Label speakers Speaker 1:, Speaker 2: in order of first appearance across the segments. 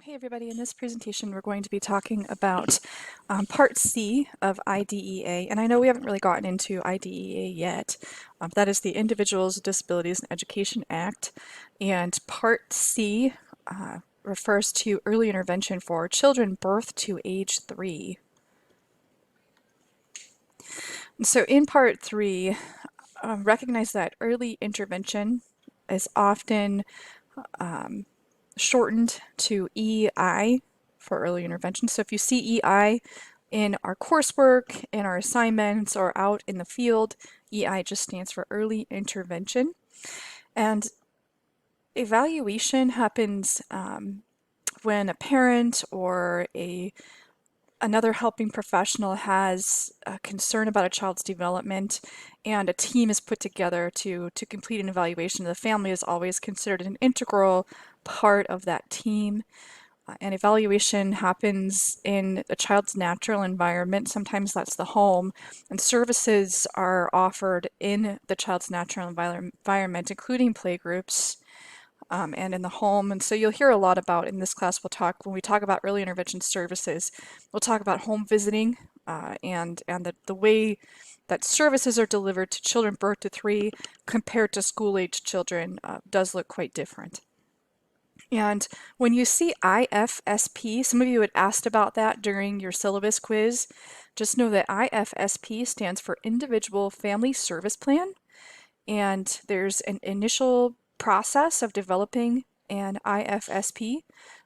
Speaker 1: Hey everybody, in this presentation we're going to be talking about Part C of IDEA, and I know we haven't really gotten into IDEA yet. That is the Individuals with Disabilities in Education Act, and Part C refers to early intervention for children birth to age 3. And so in Part 3, recognize that early intervention is often shortened to EI for early intervention. So if you see EI in our coursework, in our assignments, or out in the field, EI just stands for early intervention. And evaluation happens when a parent or another helping professional has a concern about a child's development and a team is put together to complete an evaluation. The family is always considered an integral part of that team. And evaluation happens in a child's natural environment. Sometimes that's the home, and services are offered in the child's natural environment, including playgroups and in the home. And so you'll hear a lot about in this class. When we talk about early intervention services, we'll talk about home visiting and the way that services are delivered to children birth to 3 compared to school-age children does look quite different. And when you see IFSP, some of you had asked about that during your syllabus quiz. Just know that IFSP stands for Individual Family Service Plan, and there's an initial process of developing an IFSP.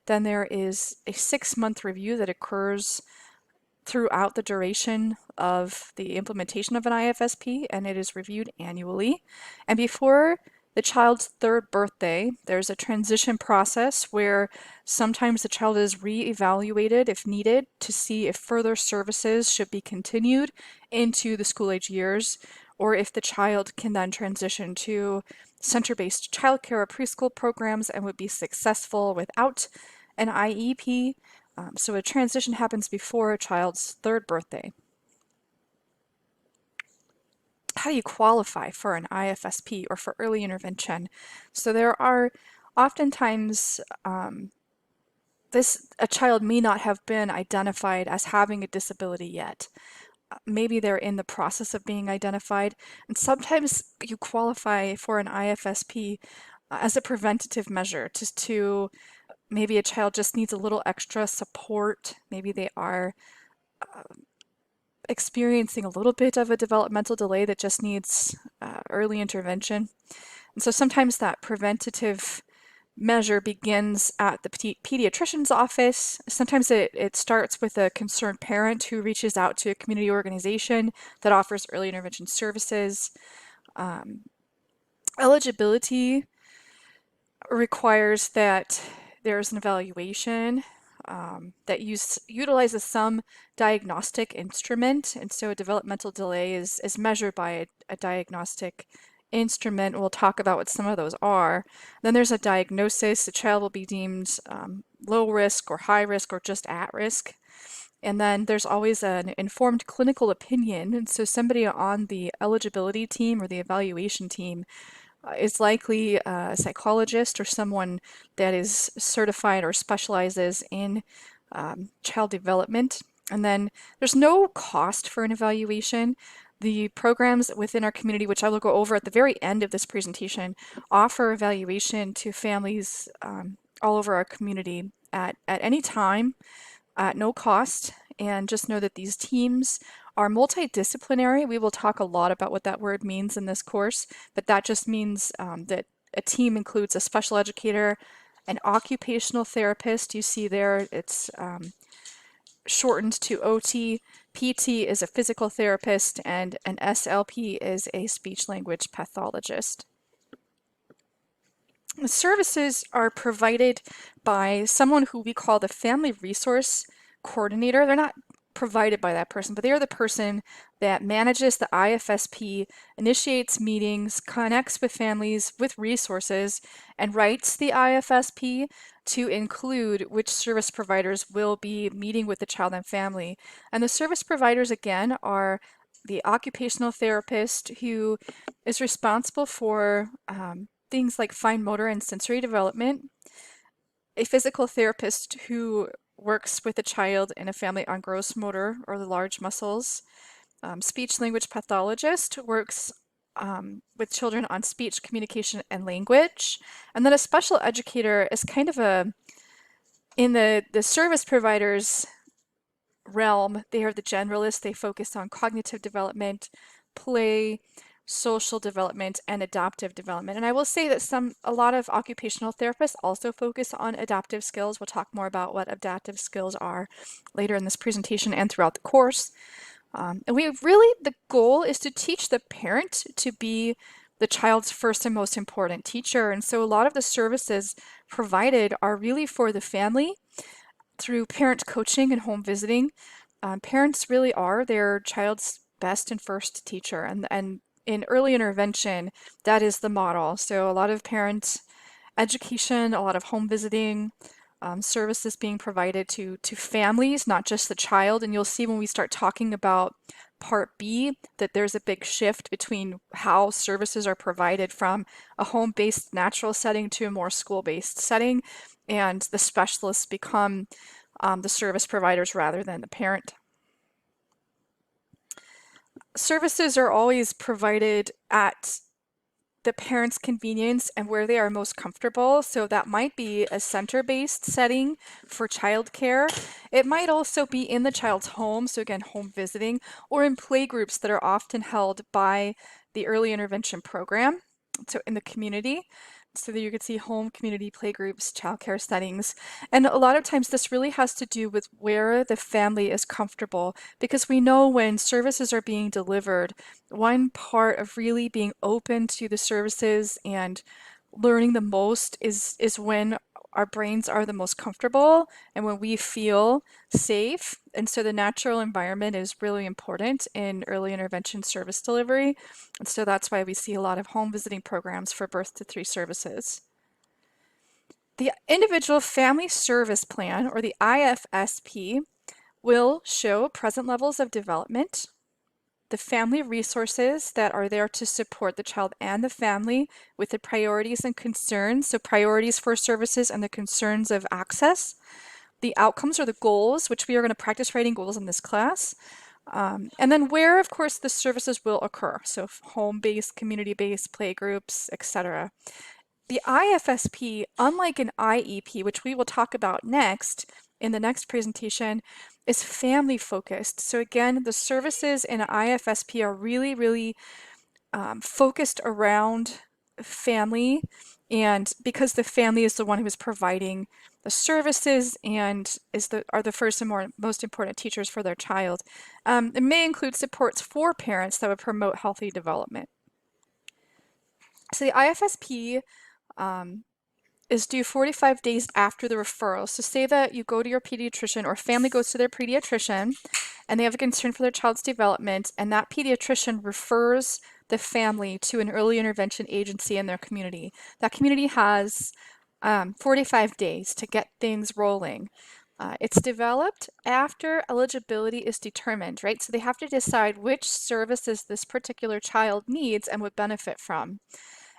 Speaker 1: Then there is a 6-month review that occurs throughout the duration of the implementation of an IFSP, and it is reviewed annually. And before the child's 3rd birthday, there's a transition process where sometimes the child is re-evaluated if needed to see if further services should be continued into the school-age years, or if the child can then transition to center-based childcare or preschool programs and would be successful without an IEP. So a transition happens before a child's 3rd birthday. How do you qualify for an IFSP or for early intervention? So there are oftentimes a child may not have been identified as having a disability yet. Maybe they're in the process of being identified, and sometimes you qualify for an IFSP as a preventative measure, just to maybe a child just needs a little extra support. Maybe they are experiencing a little bit of a developmental delay that just needs early intervention. And so sometimes that preventative measure begins at the pediatrician's office. Sometimes it starts with a concerned parent who reaches out to a community organization that offers early intervention services. Eligibility requires that there's an evaluation that utilizes some diagnostic instrument, and so a developmental delay is measured by a diagnostic instrument. We'll talk about what some of those are. Then there's a diagnosis. The child will be deemed low risk or high risk or just at risk. And then there's always an informed clinical opinion, and so somebody on the eligibility team or the evaluation team is likely a psychologist or someone that is certified or specializes in child development. And then there's no cost for an evaluation. The programs within our community, which I will go over at the very end of this presentation, offer evaluation to families all over our community at any time at no cost. And just know that these teams are multidisciplinary. We will talk a lot about what that word means in this course, but that just means that a team includes a special educator, an occupational therapist. You see there, it's shortened to OT. PT is a physical therapist, and an SLP is a speech language pathologist. The services are provided by someone who we call the Family Resource Coordinator. They're not provided by that person, but they are the person that manages the IFSP, initiates meetings, connects with families with resources, and writes the IFSP to include which service providers will be meeting with the child and family. And the service providers, again, are the occupational therapist who is responsible for things like fine motor and sensory development, a physical therapist who works with a child in a family on gross motor or the large muscles. Speech language pathologist works with children on speech, communication, and language. And then a special educator is kind of in the service providers realm, they are the generalists. They focus on cognitive development, play, social development, and adaptive development. And I will say that a lot of occupational therapists also focus on adaptive skills. We'll talk more about what adaptive skills are later in this presentation and throughout the course. And the goal is to teach the parent to be the child's first and most important teacher. And so a lot of the services provided are really for the family through parent coaching and home visiting. Parents really are their child's best and first teacher. And in early intervention, that is the model. So a lot of parent education, a lot of home visiting, services being provided to families, not just the child. And you'll see when we start talking about Part B that there's a big shift between how services are provided from a home-based natural setting to a more school-based setting, and the specialists become the service providers rather than the parent. Services are always provided at the parent's convenience and where they are most comfortable. So that might be a center-based setting for childcare. It might also be in the child's home, so again, home visiting, or in play groups that are often held by the early intervention program, so in the community. So that you could see home, community, play groups, childcare settings. And a lot of times this really has to do with where the family is comfortable, because we know when services are being delivered, one part of really being open to the services and learning the most is when our brains are the most comfortable and when we feel safe. And so the natural environment is really important in early intervention service delivery. And so that's why we see a lot of home visiting programs for birth to 3 services. The Individual Family Service Plan, or the IFSP, will show present levels of development, the family resources that are there to support the child and the family with the priorities and concerns, so priorities for services and the concerns of access, the outcomes or the goals, which we are going to practice writing goals in this class, and then where, of course, the services will occur, so home-based, community-based, play groups, etc. The IFSP, unlike an IEP, which we will talk about next in the next presentation, is family focused. So again, the services in IFSP are really, really focused around family, and because the family is the one who is providing the services and are the first and most important teachers for their child. It may include supports for parents that would promote healthy development. So the IFSP is due 45 days after the referral. So say that you go to your pediatrician or family goes to their pediatrician and they have a concern for their child's development, and that pediatrician refers the family to an early intervention agency in their community. That community has 45 days to get things rolling. It's developed after eligibility is determined, right? So they have to decide which services this particular child needs and would benefit from.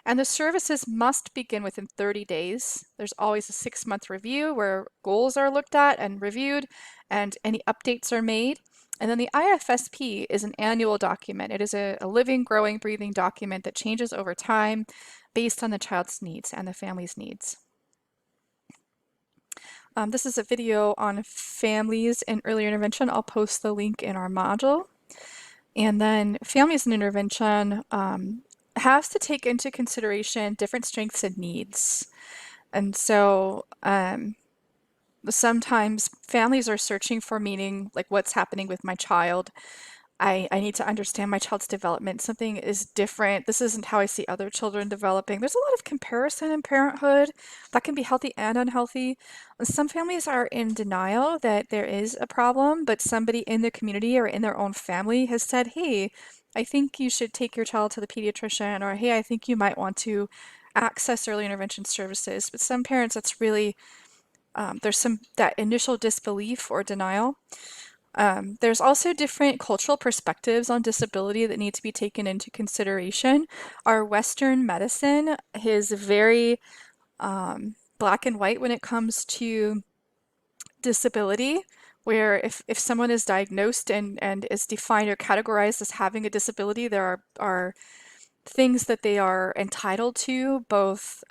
Speaker 1: And the services must begin within 30 days. There's always a 6-month review where goals are looked at and reviewed and any updates are made. And then the IFSP is an annual document. It is a living, growing, breathing document that changes over time based on the child's needs and the family's needs. This is a video on families in early intervention. I'll post the link in our module. And then families in intervention has to take into consideration different strengths and needs. And so sometimes families are searching for meaning, like what's happening with my child. I need to understand my child's development. Something is different. This isn't how I see other children developing. There's a lot of comparison in parenthood that can be healthy and unhealthy. Some families are in denial that there is a problem, but somebody in the community or in their own family has said, hey, I think you should take your child to the pediatrician, or hey, I think you might want to access early intervention services. But some parents, that's really, there's that initial disbelief or denial. There's also different cultural perspectives on disability that need to be taken into consideration. Our Western medicine is very black and white when it comes to disability, where if someone is diagnosed and is defined or categorized as having a disability, there are things that they are entitled to, both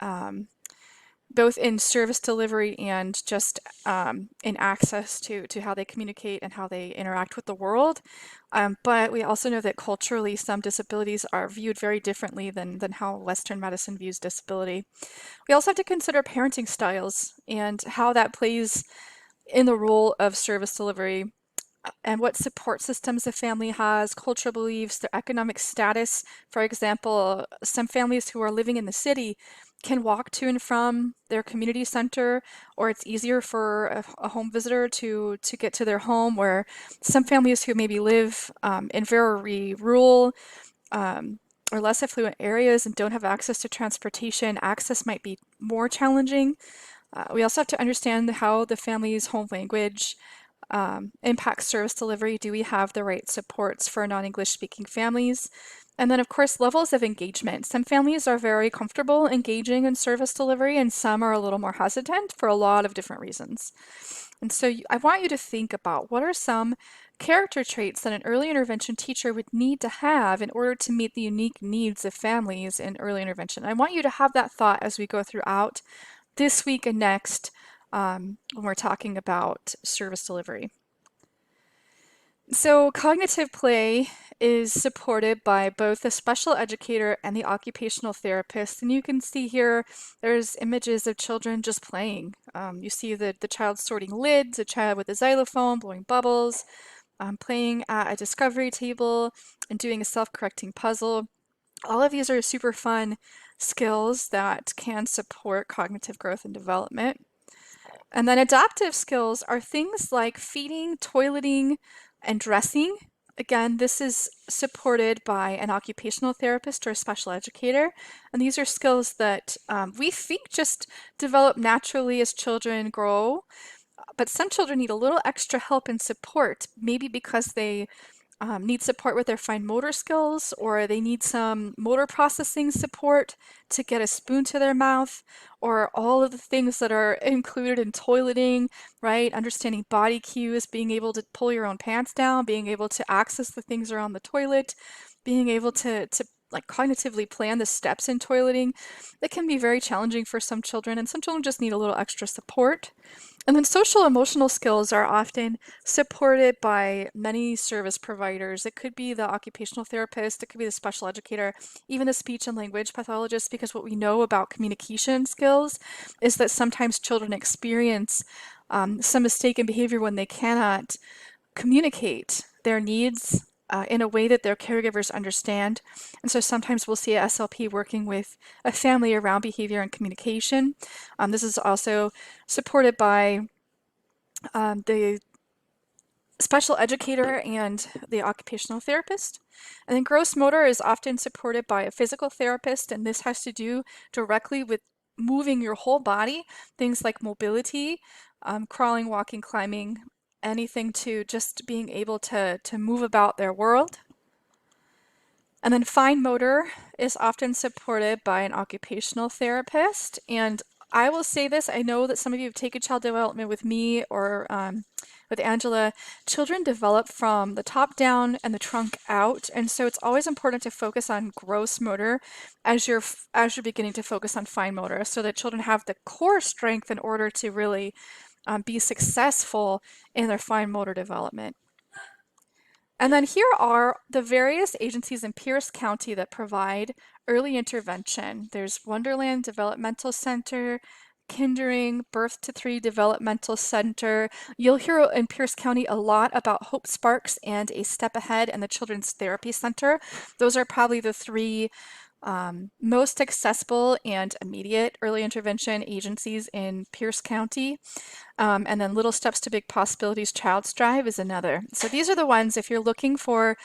Speaker 1: in service delivery and just in access to how they communicate and how they interact with the world. But we also know that culturally, some disabilities are viewed very differently than how Western medicine views disability. We also have to consider parenting styles and how that plays in the role of service delivery, and what support systems a family has, cultural beliefs, their economic status. For example, some families who are living in the city can walk to and from their community center, or it's easier for a home visitor to get to their home, where some families who maybe live in very rural or less affluent areas and don't have access to transportation, access might be more challenging. We also have to understand how the family's home language impacts service delivery. Do we have the right supports for non-English speaking families? And then, of course, levels of engagement. Some families are very comfortable engaging in service delivery, and some are a little more hesitant for a lot of different reasons. And so I want you to think about what are some character traits that an early intervention teacher would need to have in order to meet the unique needs of families in early intervention. I want you to have that thought as we go throughout this week and next when we're talking about service delivery. So cognitive play is supported by both the special educator and the occupational therapist. And you can see here, there's images of children just playing. You see the child sorting lids, a child with a xylophone blowing bubbles, playing at a discovery table, and doing a self-correcting puzzle. All of these are super fun skills that can support cognitive growth and development. And then adaptive skills are things like feeding, toileting, and dressing. Again, this is supported by an occupational therapist or a special educator. And these are skills that we think just develop naturally as children grow. But some children need a little extra help and support, maybe because they need support with their fine motor skills, or they need some motor processing support to get a spoon to their mouth, or all of the things that are included in toileting, right? Understanding body cues, being able to pull your own pants down, being able to access the things around the toilet, being able to like cognitively plan the steps in toileting. That can be very challenging for some children, and some children just need a little extra support. And then social emotional skills are often supported by many service providers. It could be the occupational therapist, it could be the special educator, even the speech and language pathologist, because what we know about communication skills is that sometimes children experience some mistaken behavior when they cannot communicate their needs in a way that their caregivers understand. And so sometimes we'll see a SLP working with a family around behavior and communication. This is also supported by the special educator and the occupational therapist. And then gross motor is often supported by a physical therapist, and this has to do directly with moving your whole body, things like mobility, crawling, walking, climbing, anything to just being able to move about their world. And then fine motor is often supported by an occupational therapist. And I will say this, I know that some of you have taken child development with me or with Angela. Children develop from the top down and the trunk out. And so it's always important to focus on gross motor as you're beginning to focus on fine motor, so that children have the core strength in order to really be successful in their fine motor development. And then here are the various agencies in Pierce County that provide early intervention. There's Wonderland Developmental Center, Kindering, Birth to 3 Developmental Center. You'll hear in Pierce County a lot about Hope Sparks and A Step Ahead and the Children's Therapy Center. Those are probably the three most accessible and immediate early intervention agencies in Pierce County. And then Little Steps to Big Possibilities Child's Drive is another. So these are the ones, if you're looking for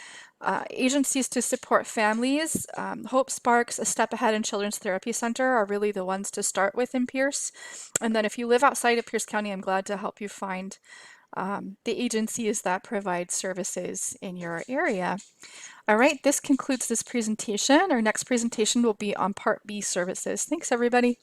Speaker 1: agencies to support families, Hope Sparks, A Step Ahead, and Children's Therapy Center are really the ones to start with in Pierce. And then if you live outside of Pierce County, I'm glad to help you find the agencies that provide services in your area. All right, this concludes this presentation. Our next presentation will be on Part B services. Thanks, everybody.